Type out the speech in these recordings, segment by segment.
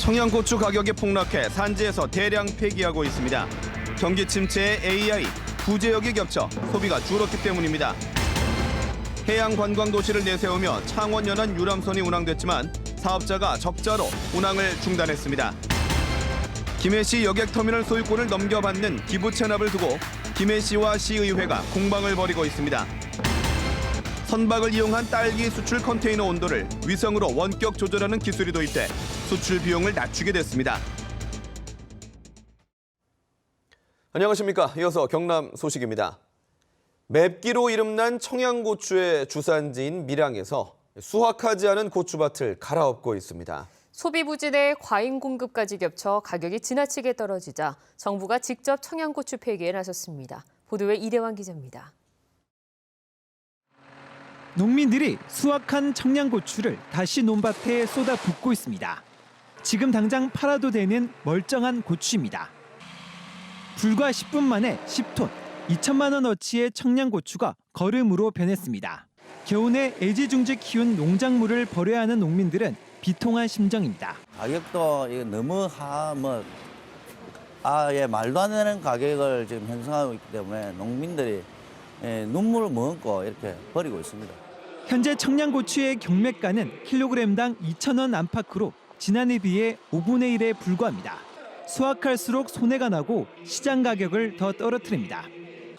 청양고추 가격이 폭락해 산지에서 대량 폐기하고 있습니다. 경기 침체에 AI, 부재역이 겹쳐 소비가 줄었기 때문입니다. 해양 관광 도시를 내세우며 창원 연안 유람선이 운항됐지만 사업자가 적자로 운항을 중단했습니다. 김해시 여객터미널 소유권을 넘겨받는 기부 체납을 두고 김해시와 시의회가 공방을 벌이고 있습니다. 선박을 이용한 딸기 수출 컨테이너 온도를 위성으로 원격 조절하는 기술이 도입돼 수출 비용을 낮추게 됐습니다. 안녕하십니까. 이어서 경남 소식입니다. 맵기로 이름난 청양고추의 주산지인 밀양에서 수확하지 않은 고추밭을 갈아엎고 있습니다. 소비 부진에 과잉 공급까지 겹쳐 가격이 지나치게 떨어지자 정부가 직접 청양고추 폐기에 나섰습니다. 보도에 이대환 기자입니다. 농민들이 수확한 청양고추를 다시 논밭에 쏟아붓고 있습니다. 지금 당장 팔아도 되는 멀쩡한 고추입니다. 불과 10분 만에 10톤, 2천만 원어치의 청양고추가 거름으로 변했습니다. 겨우내 애지중지 키운 농작물을 버려야 하는 농민들은 비통한 심정입니다. 가격도 이거 너무 아예 말도 안 되는 가격을 지금 형성하고 있기 때문에 농민들이 눈물을 머금고 이렇게 버리고 있습니다. 현재 청양고추의 경매가는 킬로그램당 2,000원 안팎으로 지난해 비해 5분의 1에 불과합니다. 수확할수록 손해가 나고 시장 가격을 더 떨어뜨립니다.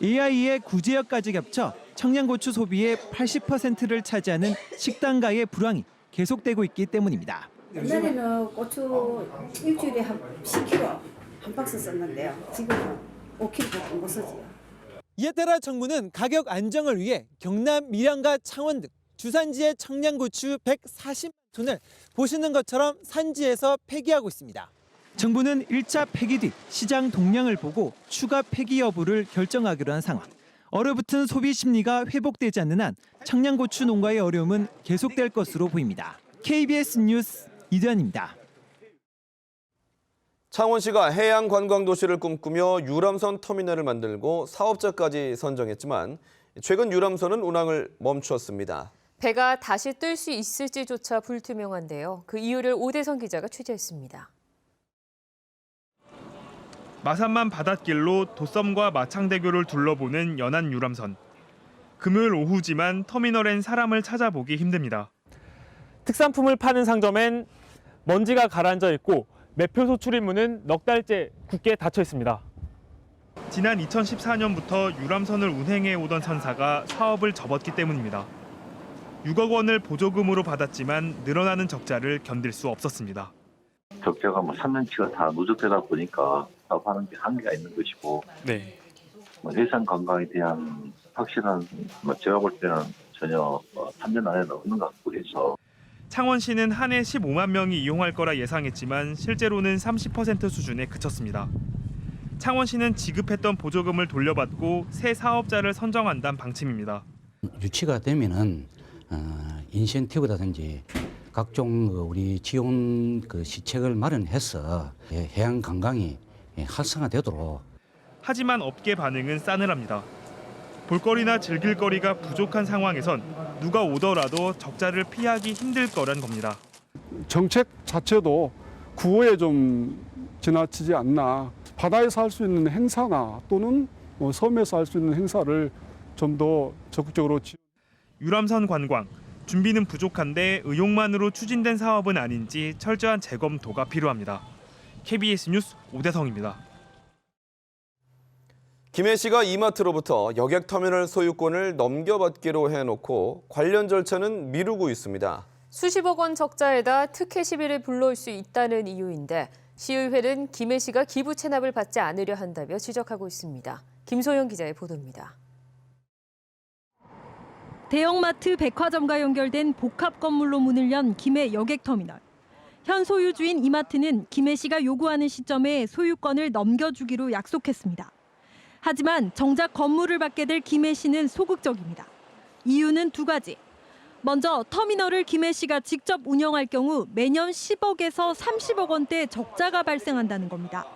AI의 구제역까지 겹쳐 청양고추 소비의 80%를 차지하는 식당가의 불황이 계속되고 있기 때문입니다. 옛날에는 고추 일주일에 한 10kg 한 박스 썼는데요. 지금은 5kg밖에 못 쓰지요. 이에 따라 정부는 가격 안정을 위해 경남 밀양과 창원 등 주산지의 청양고추 140만 톤을 보시는 것처럼 산지에서 폐기하고 있습니다. 정부는 1차 폐기 뒤 시장 동향을 보고 추가 폐기 여부를 결정하기로 한 상황. 얼어붙은 소비 심리가 회복되지 않는 한 청양고추 농가의 어려움은 계속될 것으로 보입니다. KBS 뉴스 이대환입니다. 창원시가 해양 관광 도시를 꿈꾸며 유람선 터미널을 만들고 사업자까지 선정했지만 최근 유람선은 운항을 멈추었습니다. 배가 다시 뜰 수 있을지조차 불투명한데요. 그 이유를 오대성 기자가 취재했습니다. 마산만 바닷길로 도섬과 마창대교를 둘러보는 연안 유람선. 금요일 오후지만 터미널엔 사람을 찾아보기 힘듭니다. 특산품을 파는 상점엔 먼지가 가라앉아 있고 매표소 출입문은 넉 달째 굳게 닫혀 있습니다. 지난 2014년부터 유람선을 운행해 오던 선사가 사업을 접었기 때문입니다. 6억 원을 보조금으로 받았지만 늘어나는 적자를 견딜 수 없었습니다. 적자가 3년치가 다 누적되다 보니까 사업하는 게 한계가 있는 것이고, 해상 관광에 대한 확실한 제가 볼 때는 전혀 3년 안에는 없는 것 같고 해서. 창원시는 한 해 15만 명이 이용할 거라 예상했지만 실제로는 30% 수준에 그쳤습니다. 창원시는 지급했던 보조금을 돌려받고 새 사업자를 선정한다는 방침입니다. 유치가 되면은 인센티브라든지 각종 우리 지원 시책을 마련해서 해양 관광이 활성화되도록. 하지만 업계 반응은 싸늘합니다. 볼거리나 즐길 거리가 부족한 상황에선 누가 오더라도 적자를 피하기 힘들 거란 겁니다. 정책 자체도 구호에 좀 지나치지 않나. 바다에서 할 수 있는 행사나 또는 섬에서 할 수 있는 행사를 좀 더 적극적으로 유람선 관광, 준비는 부족한데 의욕만으로 추진된 사업은 아닌지 철저한 재검토가 필요합니다. KBS 뉴스 오대성입니다. 김해시가 이마트로부터 여객터미널 소유권을 넘겨받기로 해놓고 관련 절차는 미루고 있습니다. 수십억 원 적자에다 특혜 시비를 불러올 수 있다는 이유인데 시의회는 김해시가 기부 체납을 받지 않으려 한다며 지적하고 있습니다. 김소영 기자의 보도입니다. 대형마트 백화점과 연결된 복합 건물로 문을 연 김해 여객터미널. 현 소유주인 이마트는 김해시가 요구하는 시점에 소유권을 넘겨주기로 약속했습니다. 하지만 정작 건물을 받게 될 김해시는 소극적입니다. 이유는 두 가지. 먼저 터미널을 김해시가 직접 운영할 경우 매년 10억에서 30억 원대 적자가 발생한다는 겁니다.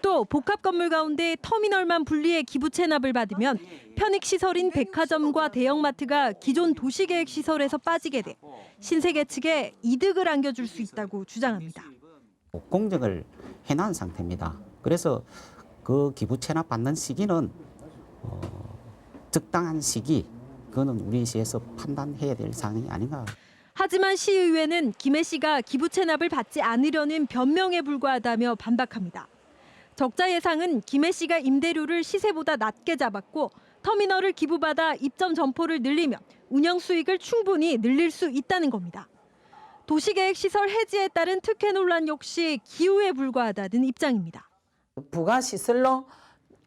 또 복합 건물 가운데 터미널만 분리해 기부 체납을 받으면 편익시설인 백화점과 대형마트가 기존 도시계획 시설에서 빠지게 돼 신세계 측에 이득을 안겨줄 수 있다고 주장합니다. 공정을 해놓은 상태입니다. 그래서 그 기부 체납 받는 시기는 적당한 시기, 그거는 우리 시에서 판단해야 될 사항이 아닌가. 하지만 시의회는 김해 씨가 기부 체납을 받지 않으려는 변명에 불과하다며 반박합니다. 적자 예상은 김해 씨가 임대료를 시세보다 낮게 잡았고 터미널을 기부받아 입점 점포를 늘리면 운영 수익을 충분히 늘릴 수 있다는 겁니다. 도시계획 시설 해지에 따른 특혜 논란 역시 기우에 불과하다는 입장입니다. 부가시설로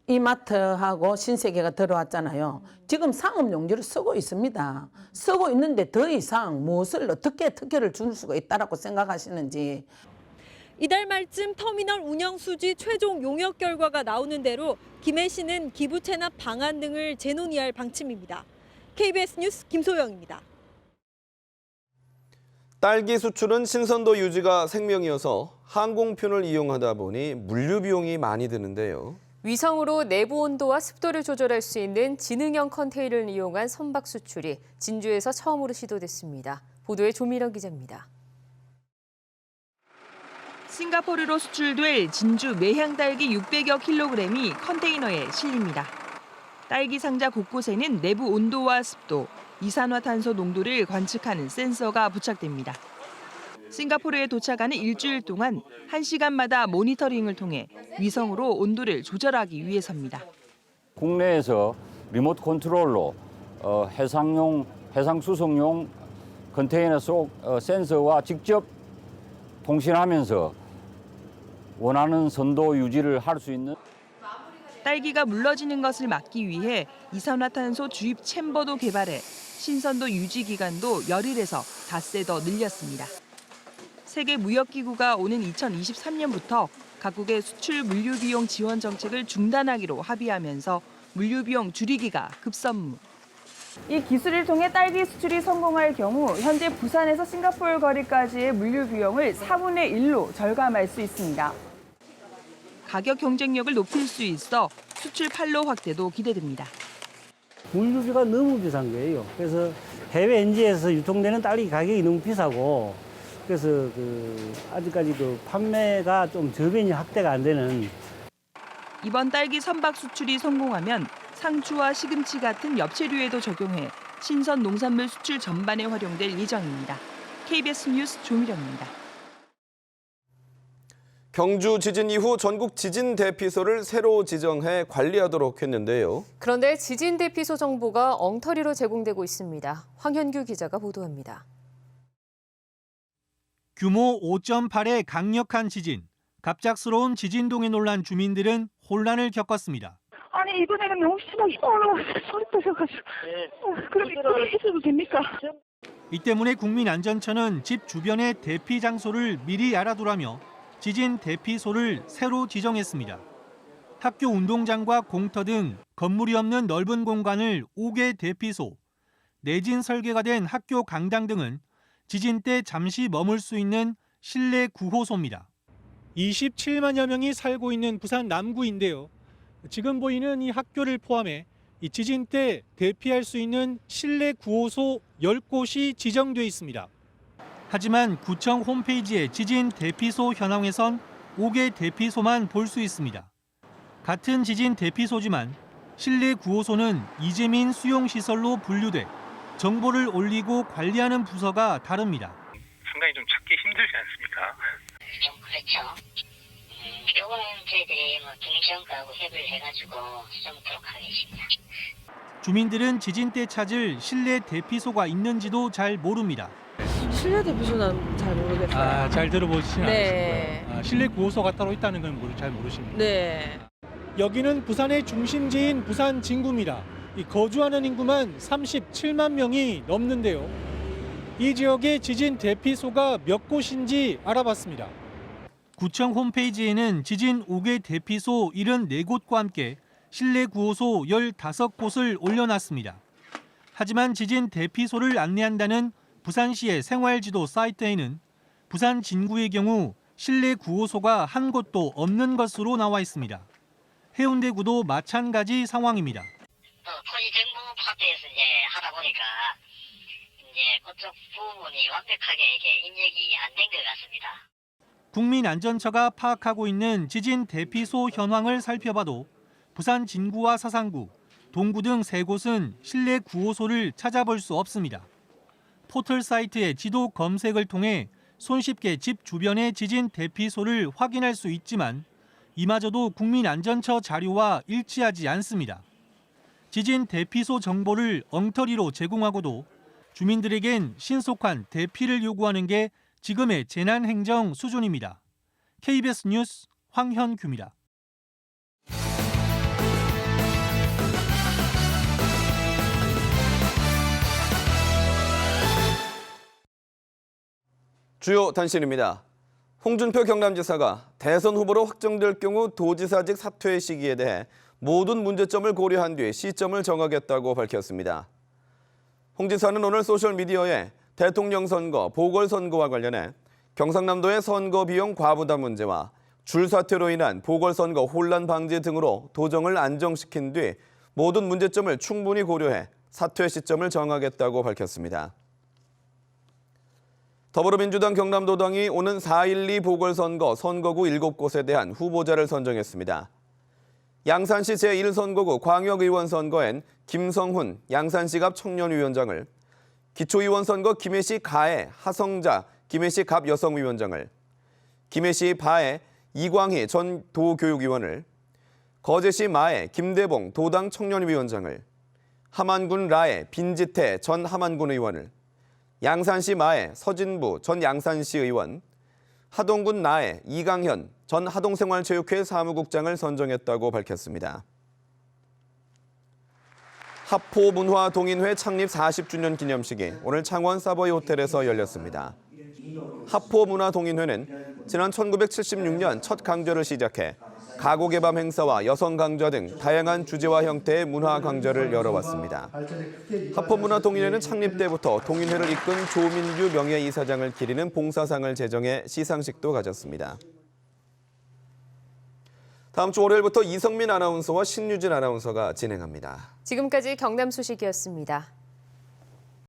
이마트하고 신세계가 들어왔잖아요. 지금 상업용지를 쓰고 있습니다. 쓰고 있는데 더 이상 무엇을 어떻게 특혜를 줄 수가 있다고 생각하시는지. 이달 말쯤 터미널 운영 수지 최종 용역 결과가 나오는 대로 김해 씨는 기부 체납 방안 등을 재논의할 방침입니다. KBS 뉴스 김소영입니다. 딸기 수출은 신선도 유지가 생명이어서 항공편을 이용하다 보니 물류 비용이 많이 드는데요. 위성으로 내부 온도와 습도를 조절할 수 있는 지능형 컨테이너를 이용한 선박 수출이 진주에서 처음으로 시도됐습니다. 보도에 조미령 기자입니다. 싱가포르로 수출될 진주 매향 딸기 600여 킬로그램이 컨테이너에 실립니다. 딸기 상자 곳곳에는 내부 온도와 습도, 이산화탄소 농도를 관측하는 센서가 부착됩니다. 싱가포르에 도착하는 일주일 동안 1시간마다 모니터링을 통해 위성으로 온도를 조절하기 위해서입니다. 국내에서 리모트 컨트롤로 해상 수송용 컨테이너 속 센서와 직접 통신하면서 원하는 선도 유지를 할 수 있는. 딸기가 물러지는 것을 막기 위해 이산화탄소 주입 챔버도 개발해 신선도 유지 기간도 열흘에서 닷새 더 늘렸습니다. 세계무역기구가 오는 2023년부터 각국의 수출 물류 비용 지원 정책을 중단하기로 합의하면서 물류 비용 줄이기가 급선무. 이 기술을 통해 딸기 수출이 성공할 경우 현재 부산에서 싱가포르 거리까지의 물류 비용을 4분의 1로 절감할 수 있습니다. 가격 경쟁력을 높일 수 있어 수출 판로 확대도 기대됩니다. 물류비가 너무 비싼 거예요. 그래서 해외 현지에서 유통되는 딸기 가격이 너무 비싸고 그래서 아직까지 판매가 좀 저변이 확대가 안 되는. 이번 딸기 선박 수출이 성공하면 상추와 시금치 같은 엽채류에도 적용해 신선 농산물 수출 전반에 활용될 예정입니다. KBS 뉴스 조미령입니다. 경주 지진 이후 전국 지진 대피소를 새로 지정해 관리하도록 했는데요. 그런데 지진 대피소 정보가 엉터리로 제공되고 있습니다. 황현규 기자가 보도합니다. 규모 5.8의 강력한 지진, 갑작스러운 지진동에 놀란 주민들은 혼란을 겪었습니다. 아니 이번에는 너무 심하게 올라와서 소리 터져가지고 그럼 이렇게 해줘도 됩니까? 이 때문에 국민안전처는 집 주변의 대피 장소를 미리 알아두라며 지진 대피소를 새로 지정했습니다. 학교 운동장과 공터 등 건물이 없는 넓은 공간을 5개 대피소, 내진 설계가 된 학교 강당 등은 지진 때 잠시 머물 수 있는 실내 구호소입니다. 27만여 명이 살고 있는 부산 남구인데요. 지금 보이는 이 학교를 포함해 이 지진 때 대피할 수 있는 실내 구호소 10곳이 지정돼 있습니다. 하지만 구청 홈페이지에 지진 대피소 현황에선 5개 대피소만 볼 수 있습니다. 같은 지진 대피소지만 실내 구호소는 이재민 수용시설로 분류돼 정보를 올리고 관리하는 부서가 다릅니다. 상당히 좀 찾기 힘들지 않습니까? 좀 그렇죠. 요거는 저희들이 중시정가하고 협의를 해가지고 수정토록 하겠습니다. 주민들은 지진 때 찾을 실내 대피소가 있는지도 잘 모릅니다. 실내 대피소는 잘 모르겠어요. 잘 들어보시진 네. 않으시고요. 실내 구호소가 따로 있다는 건 잘 모르십니다. 네. 여기는 부산의 중심지인 부산 진구입니다. 거주하는 인구만 37만 명이 넘는데요. 이 지역의 지진 대피소가 몇 곳인지 알아봤습니다. 구청 홈페이지에는 지진 5개 대피소 74곳과 함께 실내 구호소 15곳을 올려놨습니다. 하지만 지진 대피소를 안내한다는 부산시의 생활지도 사이트에는 부산 진구의 경우 실내 구호소가 한 곳도 없는 것으로 나와 있습니다. 해운대구도 마찬가지 상황입니다. 토지 정보 파트에서 이제 하다 보니까 이제 그쪽 부분이 완벽하게 이게 입력이 안 된 것 같습니다. 국민안전처가 파악하고 있는 지진 대피소 현황을 살펴봐도 부산 진구와 사상구, 동구 등 3곳은 실내 구호소를 찾아볼 수 없습니다. 포털 사이트의 지도 검색을 통해 손쉽게 집 주변의 지진 대피소를 확인할 수 있지만 이마저도 국민안전처 자료와 일치하지 않습니다. 지진 대피소 정보를 엉터리로 제공하고도 주민들에겐 신속한 대피를 요구하는 게 지금의 재난행정 수준입니다. KBS 뉴스 황현규입니다. 주요 단신입니다. 홍준표 경남지사가 대선 후보로 확정될 경우 도지사직 사퇴 시기에 대해 모든 문제점을 고려한 뒤 시점을 정하겠다고 밝혔습니다. 홍 지사는 오늘 소셜미디어에 대통령 선거, 보궐선거와 관련해 경상남도의 선거 비용 과부담 문제와 줄 사퇴로 인한 보궐선거 혼란 방지 등으로 도정을 안정시킨 뒤 모든 문제점을 충분히 고려해 사퇴 시점을 정하겠다고 밝혔습니다. 더불어민주당 경남도당이 오는 4.12 보궐선거 선거구 7곳에 대한 후보자를 선정했습니다. 양산시 제1선거구 광역의원 선거엔 김성훈 양산시갑 청년위원장을, 기초의원 선거 김해시 가해 하성자 김해시 갑 여성위원장을, 김해시 바해 이광희 전 도교육위원을, 거제시 마해 김대봉 도당 청년위원장을, 함안군 라해 빈지태 전 함안군 의원을, 양산시 마해 서진부 전 양산시 의원, 하동군 나해 이강현 전 하동생활체육회 사무국장을 선정했다고 밝혔습니다. 하포문화동인회 창립 40주년 기념식이 오늘 창원 사버이 호텔에서 열렸습니다. 하포문화동인회는 지난 1976년 첫 강좌를 시작해 가곡의 밤 행사와 여성 강좌 등 다양한 주제와 형태의 문화 강좌를 열어왔습니다. 하포문화동인회는 창립 때부터 동인회를 이끈 조민규 명예이사장을 기리는 봉사상을 제정해 시상식도 가졌습니다. 다음 주 월요일부터 이성민 아나운서와 신유진 아나운서가 진행합니다. 지금까지 경남 소식이었습니다.